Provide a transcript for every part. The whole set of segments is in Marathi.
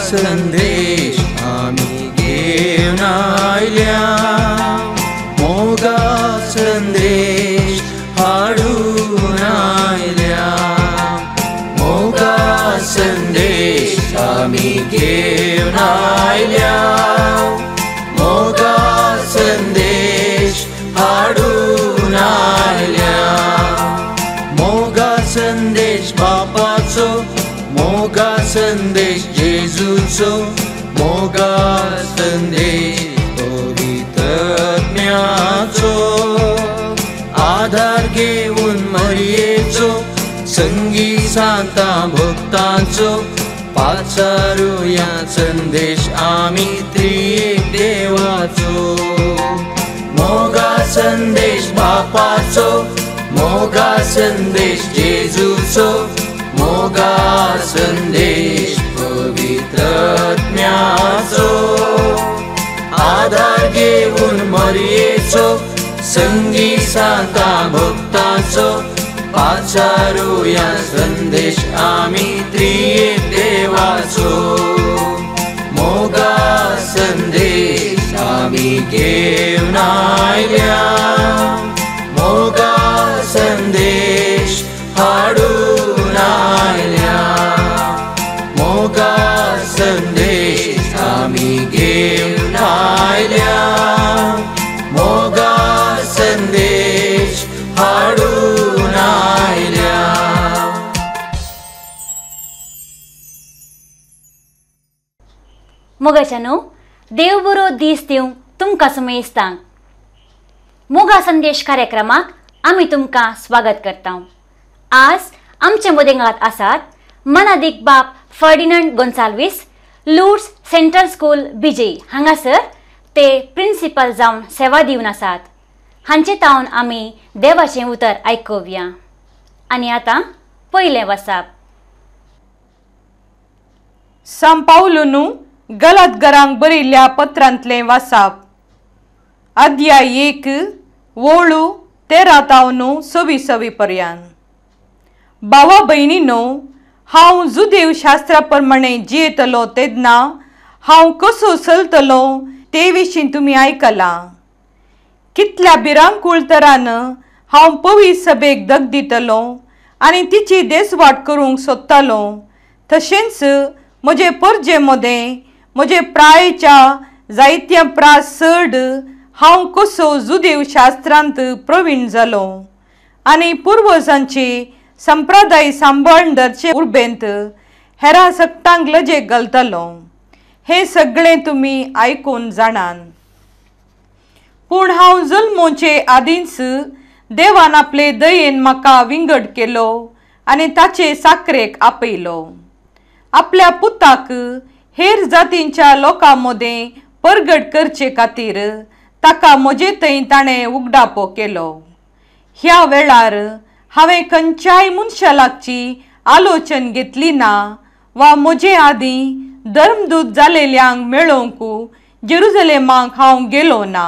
संदेश आम्ही घेऊन आयल्या, मोगा संदेश हाडून आयल्या, मोगा संदेश आम्ही घेऊन आयल्या, मोगा संदेश हाडून आयल्या, मोगा संदेश बापाचो, मोगा संदेश जेजूचो, मोगा संदेश पवित्रात्म्याचो, आधार घेऊन मरियेचो, संगी सांता भक्तांचो, पाचारूया संदेश आम्ही त्रिएक देवाचो, मोगा संदेश बापाचो, मोगा संदेश जेजूचो, मोगा संदेश पवित्रात्म्याचो, आधार घेऊन मरियेचो, संगी सांता भक्तांचो, पाचारूया संदेश आम्ही त्रिएक देवाचो, मोगा संदेश आम्ही घेऊन आयल्या, मोगा संदेश हाडून आयल्या, मोगा संदेश आम्ही घेऊन आयल्या, मोगा संदेश हाडून आयल्या. मोगाच्यानो देव बरो दीस दिवंक तुमकां समेस्तांक. मोगा संदेश कार्यक्रमाक आमी तुमकां स्वागत करता. आज आमचे मदेगांत आसात मनादिक बाप फर्डिनांड गोन्साल्वीस, लूर्ड्स सेंट्रल स्कूल बिजे हांगासर ते प्रिंसिपल जावन सेवा दिवन आसात. हांचे तावन आमी देवाचें उतर आयकुया. आनी आतां पयलें वसाप. सांपावलुनू गलातकारांक बरयल्ल्या पत्रांतलें वाचप. अध्याय 1 वोळू 13 पर्यंत. भावा भयणीनो, हांव जुदेव शास्त्रा प्रमाणे जियेतलो तेन्ना हांव कसो चलतलो ते विशीं तुमी आयकलां. कितल्या भिरांकूळ तरान हांव पवित्र सभेक दग दितलो आनी तिची देसवाट करूंक सोदतालो. तशेंच म्हजे परजे मदें म्हजे प्रायेच्या जायत्या प्रास चड हांव कसो जुदेव शास्त्रांत प्रवीण जालो आनी पुर्वजांचे संप्रदाय सांबाळून धरचे उर्बेंत हेरां सक्तांक लजेक घालतलो. हें सगळें तुमी आयकून जाणान. पूण हांव जल्मोचे आदींच देवान आपले दयेन म्हाका विंगड केलो आनी ताचे साकरेक आपयलो. आपल्या पुताक हेर जातींच्या लोकां मदें परगट करचे खातीर ताका म्हजे थंय ताणें उगडापो केलो. ह्या वेळार हांवें खंयच्याय मनशा लागची आलोचन घेतली ना वा म्हजे आदीं धर्मदूत जालेल्यांक मेळोवंक जेरुसलेमाक हांव गेलो ना.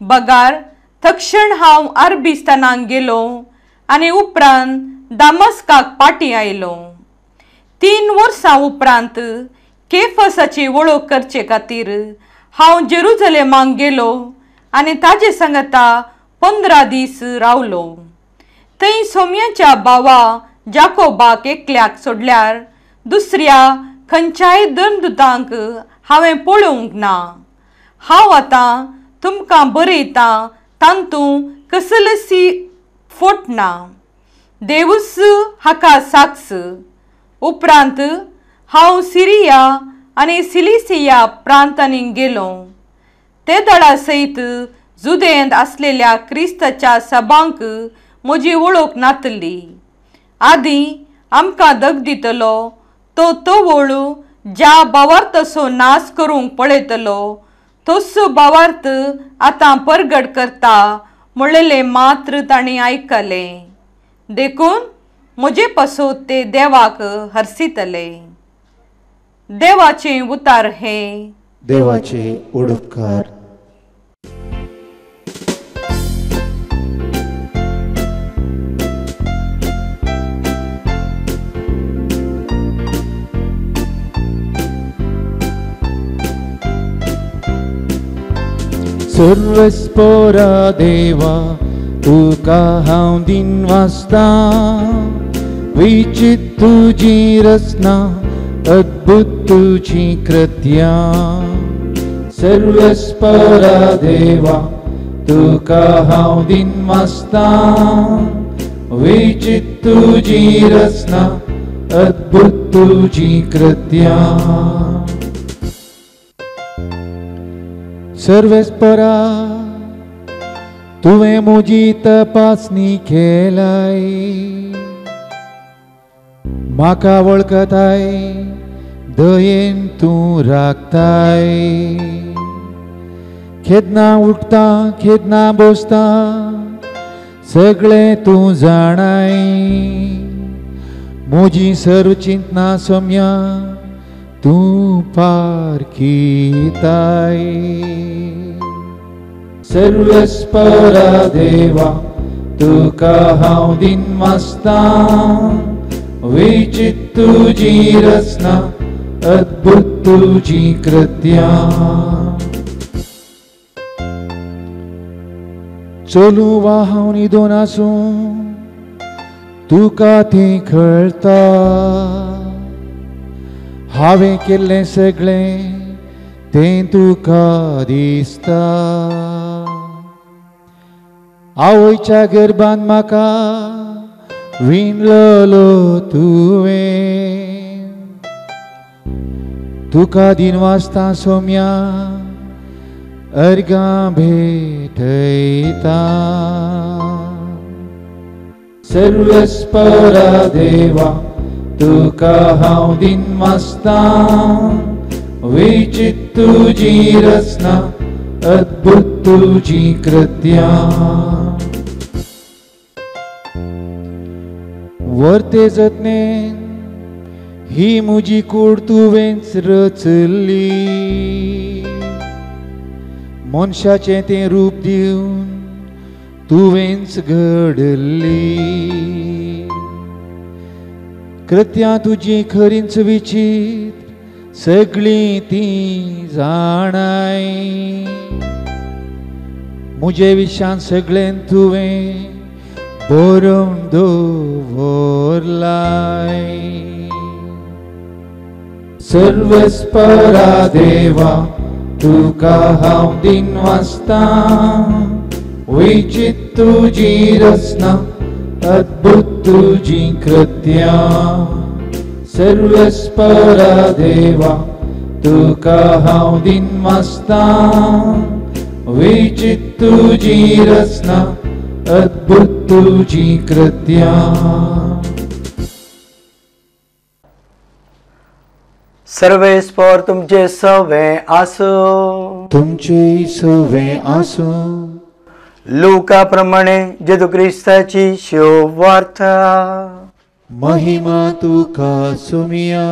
बगार तक्षण हांव अरबिस्तानाक गेलो आनी उपरांत दामस्काक पाटी आयलो. 3 वर्सां उपरांत केफसाची वळख करचे खातीर हांव जेरुसलेमाक गेलो आनी ताजे सांगता 15 दीस रावलो. थंय सोम्याच्या भावा जाकोबाक एकल्याक सोडल्यार दुसऱ्या खंयच्याय धर्मदूतांक हांवें पळोवंक ना. हांव आतां तुमकां बरयतां तांतूं कसलसी फोट ना. देवूच हाका साक्ष. उपरांत हांव सिरिया आनी सिलिसिया प्रांतांनी गेलो. ते दळा सयत जुदेंत आसलेल्या क्रिस्ताच्या सभांक म्हजी वळख नातली. आदीं आमकां दग दितलो तो वळू ज्या भावार्थाचो नाश करूंक पळयतलो तसो भावार्थ आतां परगट करता म्हणलेलें मात्र तांणी आयकलें. देखून म्हजे पासत ते देवाक हरसितले. देवाचें उतार हें. देवाचे उडकार. सर्वस्परा देवा तुका हांव दिनवासता विचित तुजी रचना अद्भुत तुजी कृत्यां सर्वस्परा देवा तुका हांव दिनवासता विचित तुजी रचना अद्भुत तुजी कृत्यां सर्वेस्परा तुवें म्हजी तपासणी केलाय म्हाका वळखताय दयेन तूं राखताय केदना उठता केदना बसता सगळें तूं जाणाय म्हजी सर्व चिंतना सोम्या तूं पारखीताय सर्वस्परा देवा तुका हांव दिनवासता विचित तुजी रचना अद्भुत तुजी कृत्यां चलू वा हांव न्हिदोन आसूं तुका तें कळटा हांवें केल्लें सगळें तें तुका दिसता आवयच्या गर्भांत म्हाका विणलोलो तुवें तुका दिनवासता सोम्या अर्गां भेटयता सर्वस्परा देवा तुका हांव दिनवासता विचित तुजी रचना अद्भुत तुजी कृत्यां वर्ते जतनेन ही म्हजी कूड तुवेंच रचली मनशाचें तें रूप दिवन तुवेंच घडली कृत्यां तुजी खरींच विचित्र सगळीं ती जाणाय म्हजे विशान सगळें तुवें बरोवन दवरलाय सर्वस्परा देवा तुका हांव दिनवासता विचित तुजी रचना अद्भुत तुजी कृत्यां सर्वस्परा देवा तुका हांव दिनवासता विचित तुजी रचना अद्भुत तुजी कृत्यां सर्वेस्पर तुमचे सवे आसो तुमचे सवे आसूं लुका प्रमाणे जेजू क्रिस्ताची शोभ वार्ता महिमा तुका सुमिया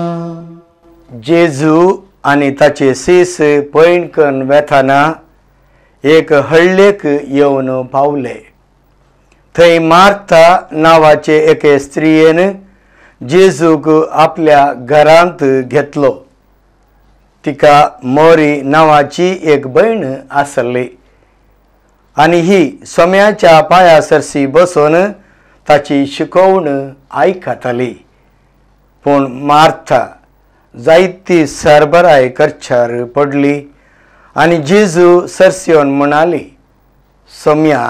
जेजू आनी ताचे सीस पैणकन वेताना एक हळ्ळेक येवन पावले थंय मार्था नांवाचे एके स्त्रियेन जेजूक आपल्या घरांत घेतलो तिका मोरी नांवाची एक भयण आसली आनी ही सोम्याच्या पांया सरसी बसून ताची शिकवण आयकताली पूण मार्था जायती सरबराय करच्यार पडली आनी जेजू सरस्योन म्हणाली सोम्या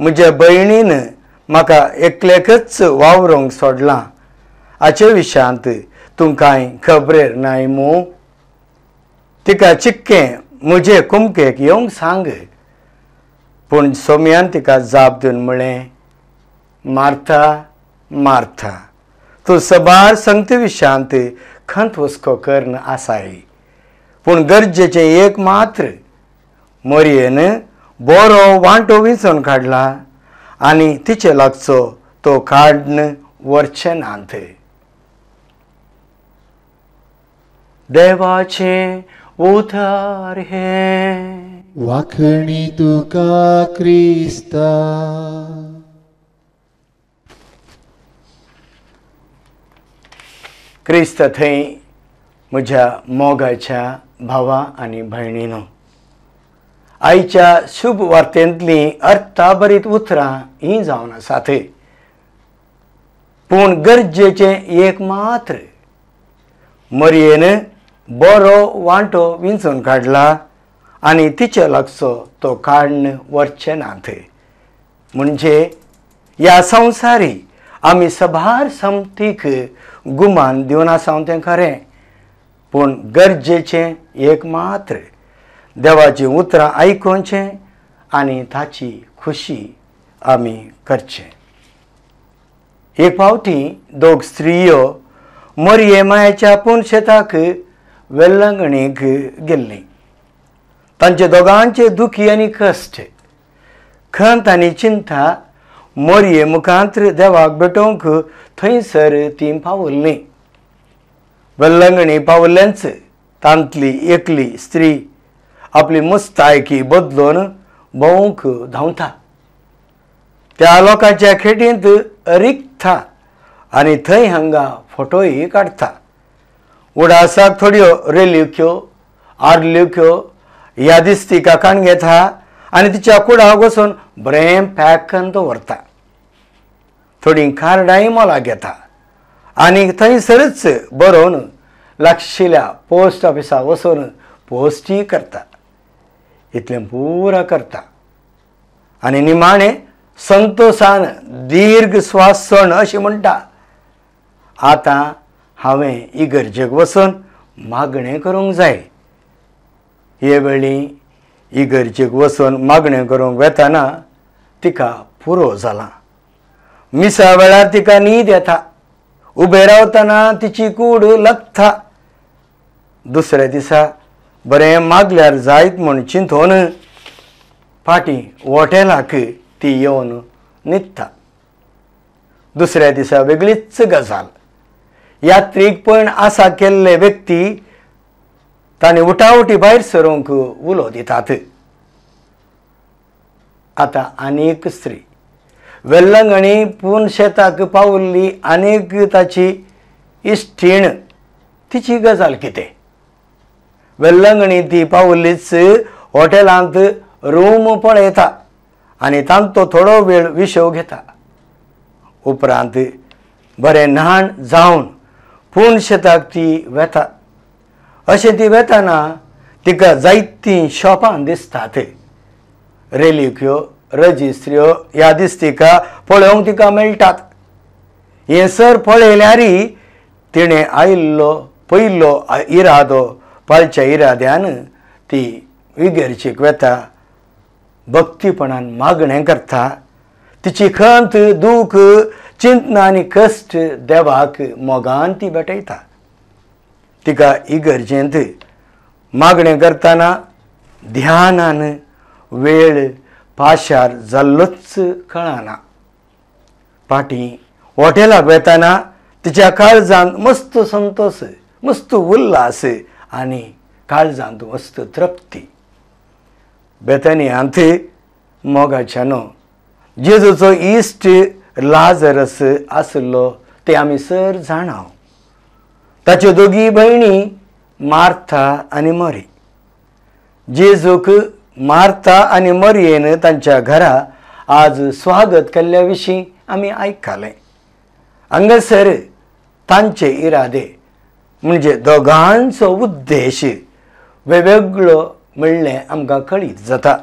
म्हज्या भयणीन म्हाका एकलेकच वावरूंक सोडलां हाचे विशयांत तूं कांय खबरेर नाय मू तिका चिक्कें म्हजे कुमकेक येवंक सांग पूण सोम्यान तिका जाप दिवन म्हळें मार्था मार्था तूं सबार संगते विशयांत खंत हुस्को करन आसाय पूण गरजेचें एक मात्र मोरयेन बरो वांटो विंचून काडला आनी तिचे लागचो तो काडन व्हरचें नात देवाचे उद्धार हे वाखणी तुका क्रिस्ता क्रिस्त थंय म्हज्या मोगाच्या भावा आनी भयणीनो आईच्या शुभ वार्तेंतली अर्थाभरीत उतरां ही जावन आसात, पूण गरजेचें एक मात्र, मरयेन बरो वांटो विंचून काडला आनी तिचे लागचो तो काडून व्हरचे नात. म्हणजे ह्या संवसारी आमी सभार समतीक गुमान दिवन आसात तें खरें, पूण गरजेचें एक मात्र देवाचीं उतरां आयकुचें आनी ताची खुशी आमी करचें. एक फावटी दोग स्त्रियो मरियेमाच्या पुनशेताक वेल्लंगणीक गेल्लीं. तांचे दोगांचे दुखी आनी कश्ट, खंत आनी चिंता मरिये मुखांत्र देवाक भेटोवंक थंयसर तीं पावल्लीं. वेल्लंगणी पावल्लेंच तांतली एकली स्त्री आपली मुस्तायकी बदलून भोंवूंक धांवता. त्या लोकांच्या खेटींत रिगता आनी थंय हांगा फोटोय काडटा. उडासाक थोड्यो रेलिक्यो आर्लिक्यो यादिस्तिका काण घेता आनी तिच्या कुडाक वचून बरें पॅक करून दवरता. थोडीं कार्डांय मोलाक घेता आनी थंयसरच बरोवन लागशिल्ल्या पोस्ट ऑफिसाक वचून पोस्टय करता. इतलें पुरा करता आनी निमाणें संतोशान दीर्घ स्वास सोडून अशें म्हणटा, आतां हांवें इगर्जेक वचून मागणें करूंक जाय. हे वेळी इगर्जेक वचून मागणें करूंक वेतना तिका पुरो जाला. मिसा वेळार तिका न्हीद येता. उबें रावतना तिची कूड लागता. दुसऱ्या दिसा बरें मागल्यार जायत म्हूण चिंतून फाटीं हॉटेलाक ती येवन न्हिदता. दुसऱ्या दिसा वेगळीच गजाल. यात्रेक पयण आसा केल्ले व्यक्ती तांणी उठावटी भायर सरूंक उलो दितात. आतां आनीक स्त्री वेल्लंगणी पुनशेताक पावल्ली आनीक ताची इश्टीण. तिची गजाल कितें? वेल्लंगणी ती पावल्लीच हॉटेलांत रूम पळयता आनी तांचो थोडो वेळ विशव घेता. उपरांत बरें न्हाण जावन पुनशेताक ती वेता. अशें ती वेतना तिका जायतीं शॉपां दिसतात. रेलिक्यो रजिस्त्र्यो यादिस्तिका पळोवंक तिका मेळटात. हें सर पळयल्यारय तिणें आयिल्लो पयलो इरादो पालच्या इराद्यान ती इगर्जेक वेता. भक्तीपणान मागणें करता. तिची खंत दूख चिंतना आनी कश्ट देवाक मोगान ती भेटयता. तिका इगर्जेंत मागणें करतना ध्यानान वेळ पाशार जाल्लोच कळना. फाटीं हॉटेलाक वेतना तिच्या काळजांत मस्त संतोश, मस्त उल्हास आनी काळजांत मस्त तृप्ती. बेतनियांत मोगाच्या न्हू जेजूचो इश्ट लाजरस आसलो ते आमी सर जाणाव. ताच्यो दोगी भयणी मार्था आनी मरी. जेजूक मार्था आनी मरयेन तांच्या घरा आज स्वागत केल्ल्या विशीं आमी आयकलें. हांगासर तांचे इरादे म्हणजे दोगांचो उद्देश वेगवेगळो म्हणलें आमकां कळीत जाता.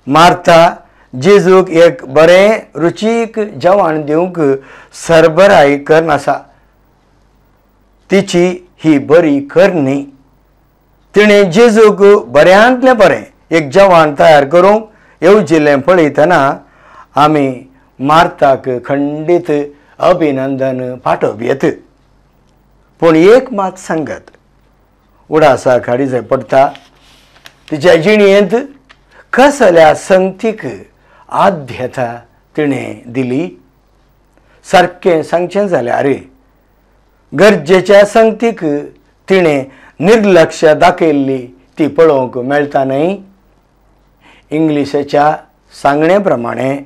मार्था जेजूक एक बरें रुचीक जेवण दिवंक सरबराय करन आसा. तिची ही बरी करणी. तिणें जेजूक बऱ्यांतलें बरें एक जेवण तयार करूंक येवजिल्लें पळयतना आमी मार्थाक खंडीत अभिनंदन फाटोवप येता. पूण एक मात सांगत उडासाक हाडी जाय पडटा. तिच्या जिणयेंत कसल्या संगतीक आद्यता तिणें दिली. सारकें सांगचें जाल्यार गरजेच्या संगतीक तिणें निर्लक्ष दाखयल्ली ती पळोवंक मेळटा न्हय. इंग्लिशेच्या सांगणे प्रमाणे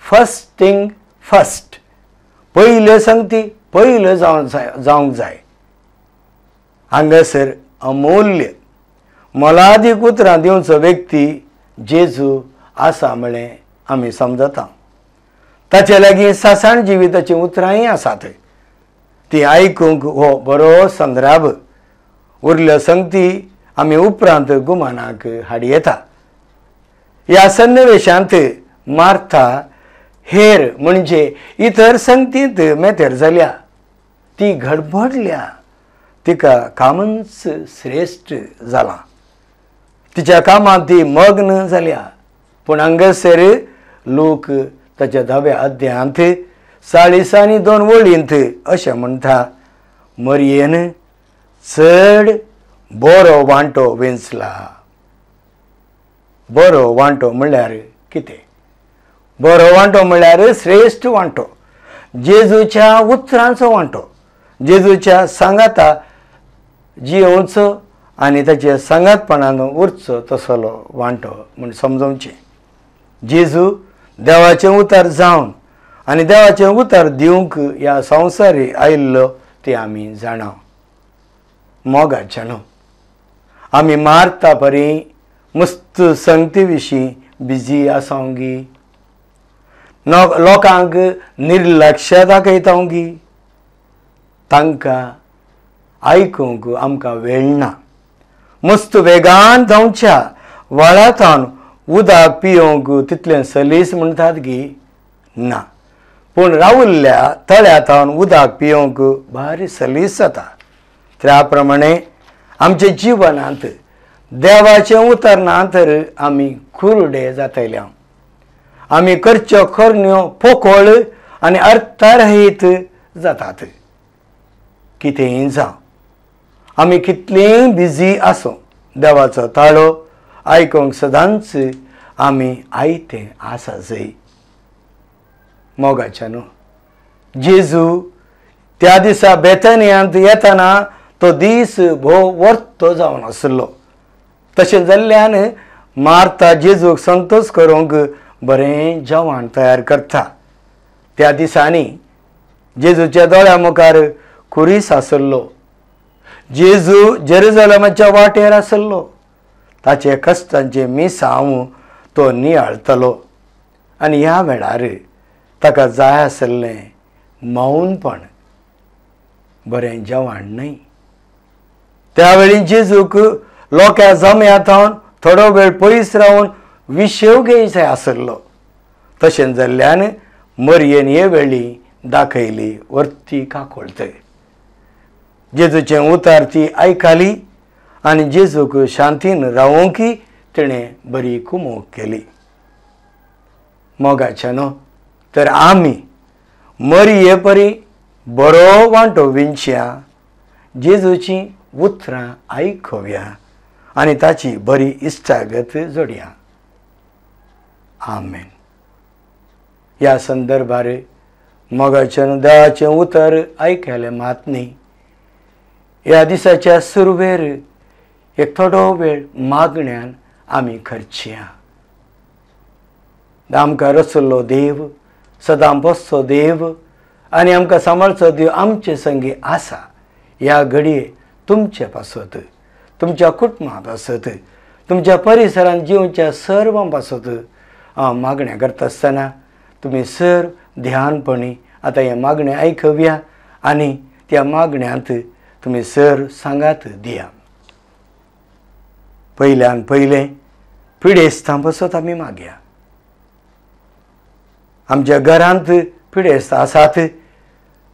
फस्ट थिंग फस्ट, पयल्यो संगती पयल्यो जावंक जाय. हांगासर अमूल्य मोलादीक उतरां दिवचो व्यक्ती जेजू आसा म्हळें आमी समजता. ताचे लागीं सासण जिविताची उतरांय आसात. ती आयकूंक हो बरो संदर्भ. उरल्यो संगती आमी उपरांत गुमानाक हाडी येता. ह्या सन्निवेशांत मार्था हेर म्हणजे इतर संगतींत मेतेर जाल्या. ती गडबडल्या. तिका कामच श्रेश्ठ जालां. तिच्या कामांत ती मग्न जाल्या. पूण हांगासर लोक ताच्या 10व्या अध्यायांत 40 वळींत अशें म्हणटा, मरियेन चड बरो वांटो वेंचला. बरो वांटो म्हणल्यार कितें? बरो वांटो म्हणल्यार श्रेश्ठ वांटो, जेजूच्या उतरांचो वांटो, जेजूच्या सांगाता जियोवचो आनी ताच्या सांगातपणान उरचो तसलो वांटो म्हूण समजोवचें. जेजू देवाचें उतार जावन आनी देवाचें उतार दिवंक ह्या संवसारी आयिल्लो तें आमी जाणा. मोगाच्या न्हू. आमी मार्था परी मस्त संगती विशीं बिजी आसांगी. लोकांक निर्लक्ष्य दाखयतांगी. तांकां आयकूंक आमकां वेळ ना. मस्त वेगान धांवच्या वळांतावन उदक पियोंक तितलें सलीस म्हणटात गी ना. पूण रावल्ल्या तळ्यातावन उदक पियोंक भारी सलीस जाता. त्या प्रमाणे आमच्या जिवनांत देवाचें उतर ना तर आमी कुरडे जातल्या. आमी करच्यो करण्यो पोकळ आनी अर्थरहीत जातात. कितेंय जावं, आमी कितलींय बिजी आसूं, देवाचो ताळो आयकूंक सदांच आमी आयतें आसा जाय. मोगाच्या न्हू. जेजू त्या दिसा बेथानियांत येतना तो दीस भोव वर्तो जावन आसलो. तशें जाल्ल्यान मार्था जेजूक संतोश करूंक बरें जेवण तयार करता. त्या दिसांनी जेजूच्या दोळ्या मुखार कुरीस आसलो. जेजू जेरुसलेमाच्या वाटेर आसलो. ताचे कश्टांचे मिसांव तो नियाळतलो आनी ह्या वेळार ताका जाय आसलें मौनपण, बरें जेवण न्हय. त्या वेळी जेजूक लोकां जम्यांतावन थोडो वेळ पयस रावन विशेव घेवचो आसलो. तशें जाल्ल्यान मरियेन हे वेळी दाखयली वर्ती काकोळट. जेजूचें उतार ती आयकली आनी जेजूक शांतीन रावोंकी तिणें बरी कुमूक केली. मोगाच्या न्हू. तर आमी मरिये परी बरो वांटो विंचया, जेजूची उतरां आयकुया आनी ताची बरी इश्टागत जोडया. आमेन. ह्या संदर्भार मोगाच्या देवाचें उतर आयकलें मात न्ही. ह्या दिसाच्या सुरवेर एक थोडो वेळ मागण्यान आमी खर्चया. आमकां रचलो देव, सदां बसचो देव आनी आमकां सांबाळचो देव आमचे संगी आसा. ह्या घडये तुमचे पासत, तुमच्या कुटुंबांत आसत, तुमच्या परिसरांत जिवच्या सर्वां पासत हांव मागणें करता आसतना तुमी सर्व ध्यानपणी आतां हें मागणें आयकव्या आनी त्या मागण्यांत तुमी सर्व सांगात दिया. पयल्यान पयलें पिडेस्तां बसत आमी मागया. आमच्या घरांत पिडेस्त आसात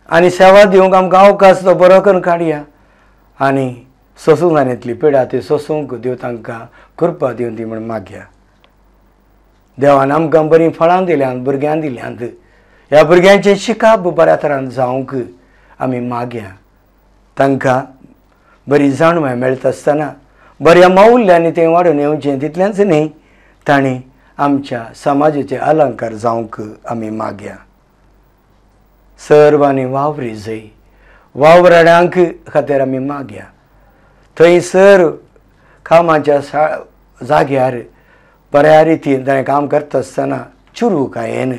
आनी सेवा दिवंक आमकां अवकाश तो बरो करून काडया आनी सोसूंक जाय इतली पिडा ती सोसूंक देव तांकां कृपा दिवन ती म्हण मागया. देवान आमकां बरीं फळां दिल्यांत, भुरग्यां दिल्यांत. ह्या भुरग्यांचें शिकाप बऱ्या तरान जावंक आमी मागया. तांकां बरी जाणवाय मेळटा आसतना बऱ्या मौल्यांनी तें वाडून येवचें तितलेंच न्ही, तांणी आमच्या समाजाचे अलंकार जावंक आमी मागया. सर्वांनी वावरी जाय. वावराड्यांक खातीर आमी मागया. थंयसर कामाच्या जाग्यार बऱ्या रितीन ताणें काम करता आसतना चुरूकायेन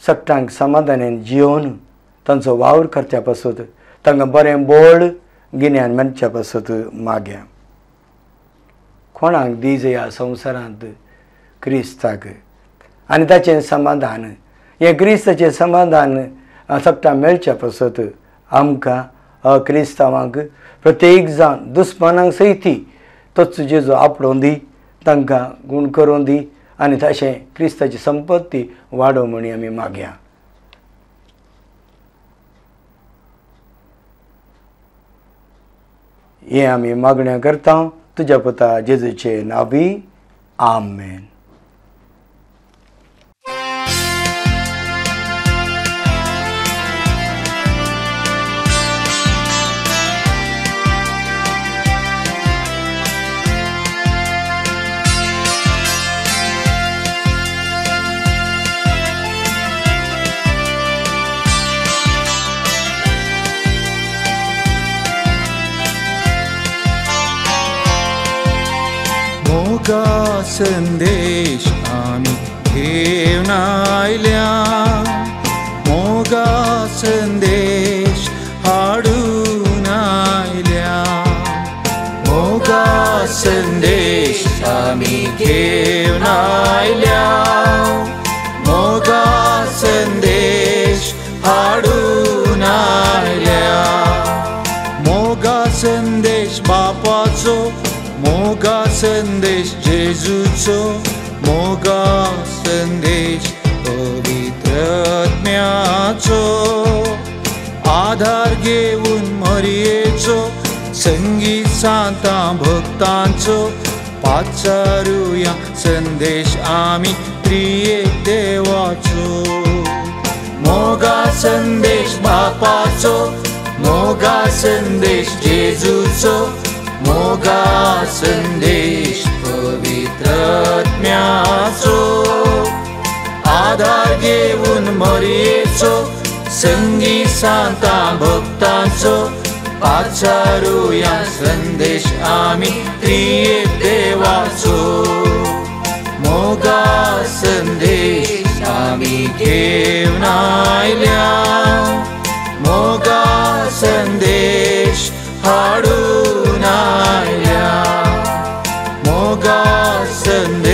सगळ्यांक समाधानान जियोवन तांचो वावर करच्या पासत तांकां बरें बोड गिन्यान मेळच्या पासत मागया. कोणाक दीज ह्या संवसारांत क्रिस्ताक आनी ताचें समाधान. हें क्रिस्ताचें समाधान सगळ्या मेळच्या पासत आमकां अक्रिस्तांवांक प्रत्येक जावन दुस्मानांक सयती तोच जेजू आपणोवन दी, तांकां गूण करून दी आनी तशें क्रिस्ताची संपत्ती वाडो म्हणी आमी मागया. हें आमी मागण्या करता तुज्या पुता जेजूचे नांवी. आमेन. मोगा संदेश आमी घेवन आयल्या, मोगा संदेश हाडून आयल्या. मोगा संदेश आमी घेवन आयल्या, मोगा संदेश हाडून आयल्या. मोगा संदेश बापाचो, मोगा संदेश जेजूचो, मोगा संदेश पवित्रात्म्याचो. आधार घेवन मरियेचो, संगीत सांतां भक्तांचो, पाचारुया संदेश आमी त्रियेक देवाचो. मोगा संदेश बापाचो, मोगा संदेश जेजूचो, मोगा संदेश पवित्रात्म्याचो. आधार घेवन मरियेचो, संगीत सांतां भक्तांचो, पाचारुया संदेश आमी त्रियेक देवाचो. मोगा संदेश आमी घेवन आयल्या, मोगा संदेश हाडून आयल्या. मोगा संदेश